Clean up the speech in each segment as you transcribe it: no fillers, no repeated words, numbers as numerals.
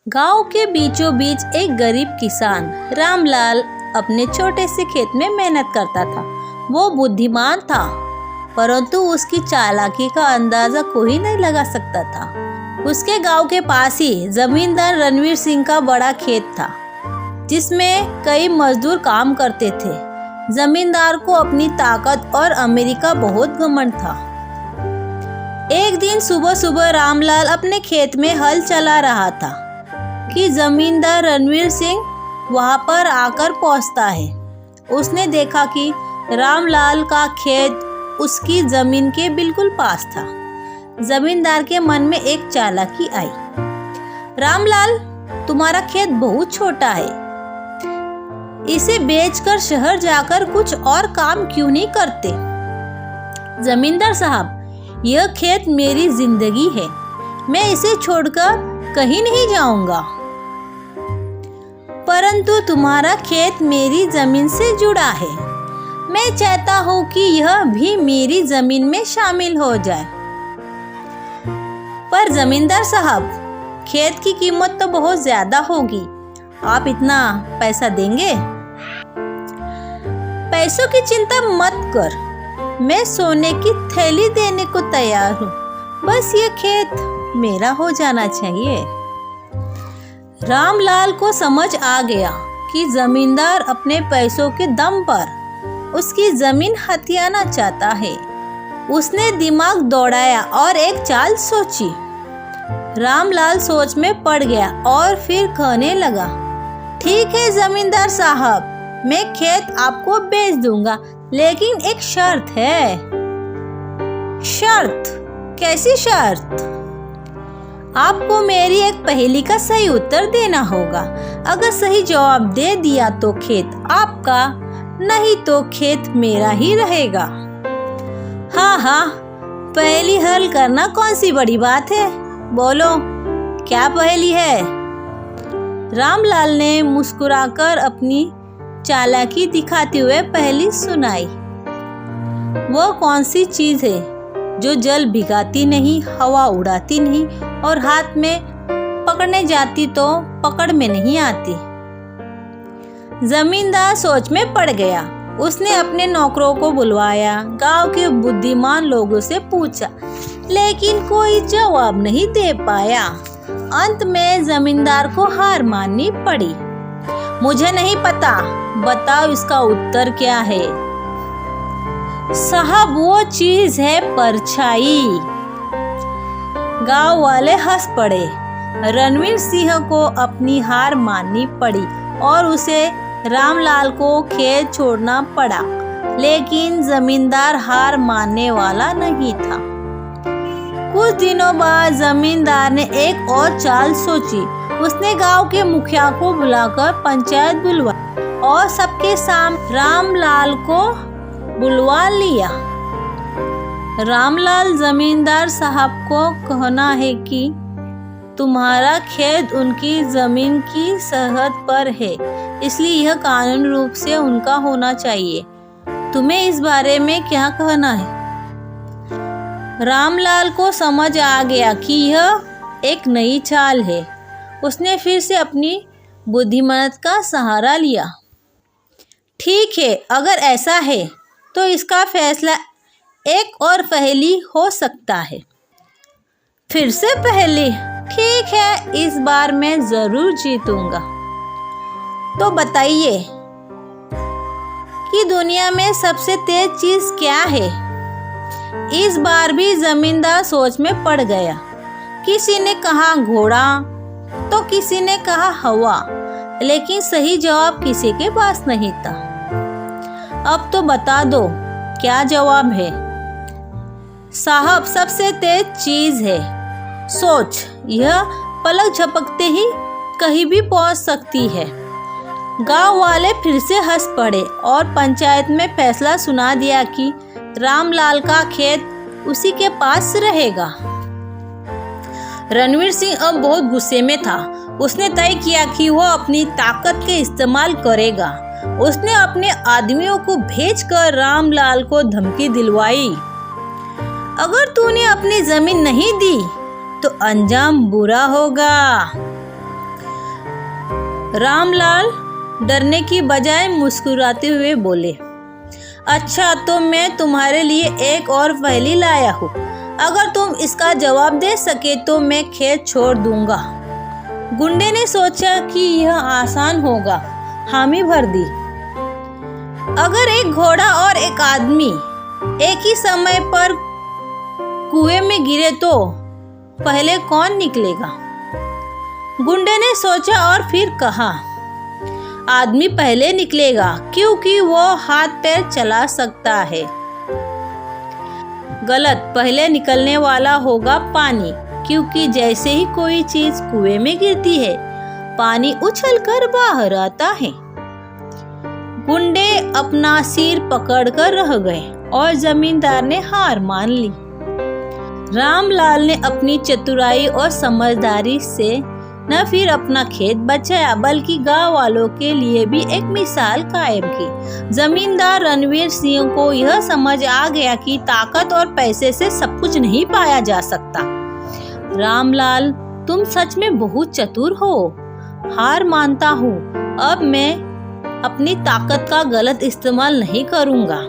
गांव के बीचों बीच एक गरीब किसान रामलाल अपने छोटे से खेत में मेहनत करता था। वो बुद्धिमान था, परंतु उसकी चालाकी का अंदाजा कोई नहीं लगा सकता था। उसके गांव के पास ही जमींदार रणवीर सिंह का बड़ा खेत था, जिसमें कई मजदूर काम करते थे। जमींदार को अपनी ताकत और अमीरी का बहुत घमंड था। एक दिन सुबह सुबह रामलाल अपने खेत में हल चला रहा था कि जमींदार रणवीर सिंह वहां पर आकर पहुंचता है। उसने देखा कि रामलाल का खेत उसकी जमीन के बिल्कुल पास था। जमींदार के मन में एक चालाकी आई। रामलाल, तुम्हारा खेत बहुत छोटा है, इसे बेचकर शहर जाकर कुछ और काम क्यों नहीं करते? जमींदार साहब, यह खेत मेरी जिंदगी है, मैं इसे छोड़कर कहीं नहीं जाऊंगा। परंतु तुम्हारा खेत मेरी जमीन से जुड़ा है, मैं चाहता हूँ कि यह भी मेरी जमीन में शामिल हो जाए। पर जमींदार साहब, खेत की कीमत तो बहुत ज्यादा होगी, आप इतना पैसा देंगे? पैसों की चिंता मत कर, मैं सोने की थैली देने को तैयार हूँ, बस ये खेत मेरा हो जाना चाहिए। रामलाल को समझ आ गया कि जमींदार अपने पैसों के दम पर उसकी जमीन हथियाना चाहता है। उसने दिमाग दौड़ाया और एक चाल सोची। रामलाल सोच में पड़ गया और फिर कहने लगा, ठीक है जमींदार साहब, मैं खेत आपको बेच दूंगा, लेकिन एक शर्त है। शर्त? कैसी शर्त? आपको मेरी एक पहेली का सही उत्तर देना होगा। अगर सही जवाब दे दिया तो खेत आपका, नहीं तो खेत मेरा ही रहेगा। हाँ हाँ, पहेली हल करना कौन सी बड़ी बात है, बोलो क्या पहेली है? रामलाल ने मुस्कुराकर अपनी चालाकी दिखाते हुए पहेली सुनाई। वो कौन सी चीज है जो जल भिगाती नहीं, हवा उड़ाती नहीं और हाथ में पकड़ने जाती तो पकड़ में नहीं आती? जमींदार सोच में पड़ गया। उसने अपने नौकरों को बुलवाया, गांव के बुद्धिमान लोगों से पूछा, लेकिन कोई जवाब नहीं दे पाया। अंत में जमींदार को हार माननी पड़ी। मुझे नहीं पता, बताओ इसका उत्तर क्या है? साहब, वो चीज है परछाई। गांव वाले हंस पड़े। रणवीर सिंह को अपनी हार माननी पड़ी और उसे रामलाल को खेत छोड़ना पड़ा, लेकिन जमींदार हार मानने वाला नहीं था। कुछ दिनों बाद जमींदार ने एक और चाल सोची। उसने गांव के मुखिया को बुलाकर पंचायत बुलवाई और सबके सामने रामलाल को बुलवा लिया। रामलाल, जमींदार साहब को कहना है कि तुम्हारा खेत उनकी जमीन की सरहद पर है, इसलिए यह कानून रूप से उनका होना चाहिए। तुम्हें इस बारे में क्या कहना है? रामलाल को समझ आ गया कि यह एक नई चाल है। उसने फिर से अपनी बुद्धिमत्ता का सहारा लिया। ठीक है, अगर ऐसा है तो इसका फैसला एक और पहेली हो सकता है। फिर से पहेली? ठीक है, इस बार मैं जरूर जीतूंगा। तो बताइए कि दुनिया में सबसे तेज चीज क्या है? इस बार भी जमींदार सोच में पड़ गया। किसी ने कहा घोड़ा, तो किसी ने कहा हवा, लेकिन सही जवाब किसी के पास नहीं था। अब तो बता दो क्या जवाब है? साहब, सबसे तेज चीज है सोच। यह पलक झपकते ही कहीं भी पहुंच सकती है। गांव वाले फिर से हंस पड़े और पंचायत में फैसला सुना दिया कि रामलाल का खेत उसी के पास रहेगा। रणवीर सिंह अब बहुत गुस्से में था। उसने तय किया कि वह अपनी ताकत के इस्तेमाल करेगा। उसने अपने आदमियों को भेजकर रामलाल को धमकी दिलवाई, अगर तूने अपनी जमीन नहीं दी तो अंजाम बुरा होगा। रामलाल डरने की बजाय मुस्कुराते हुए बोले, अच्छा तो मैं तुम्हारे लिए एक और पहेली लाया हूँ। अगर तुम इसका जवाब दे सके तो मैं खेत छोड़ दूंगा। गुंडे ने सोचा कि यह आसान होगा, हामी भर दी। अगर एक घोड़ा और एक आदमी एक ही समय पर कुएं में गिरे तो पहले कौन निकलेगा? गुंडे ने सोचा और फिर कहा, आदमी पहले निकलेगा क्योंकि वो हाथ पैर चला सकता है। गलत, पहले निकलने वाला होगा पानी, क्योंकि जैसे ही कोई चीज कुएं में गिरती है पानी उछलकर बाहर आता है। गुंडे अपना सिर पकड़कर रह गए और जमींदार ने हार मान ली। रामलाल ने अपनी चतुराई और समझदारी से न फिर अपना खेत बचाया बल्कि गांव वालों के लिए भी एक मिसाल कायम की। जमींदार रणवीर सिंह को यह समझ आ गया कि ताकत और पैसे से सब कुछ नहीं पाया जा सकता। रामलाल, तुम सच में बहुत चतुर हो। हार मानता हूँ, अब मैं अपनी ताकत का गलत इस्तेमाल नहीं करूँगा।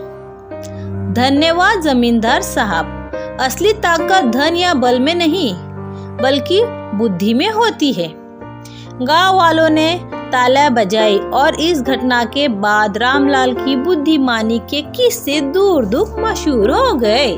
धन्यवाद जमींदार साहब। असली ताकत धन या बल में नहीं बल्कि बुद्धि में होती है। गांव वालों ने तालियां बजाई और इस घटना के बाद रामलाल की बुद्धिमानी के किस्से दूर दूर मशहूर हो गए।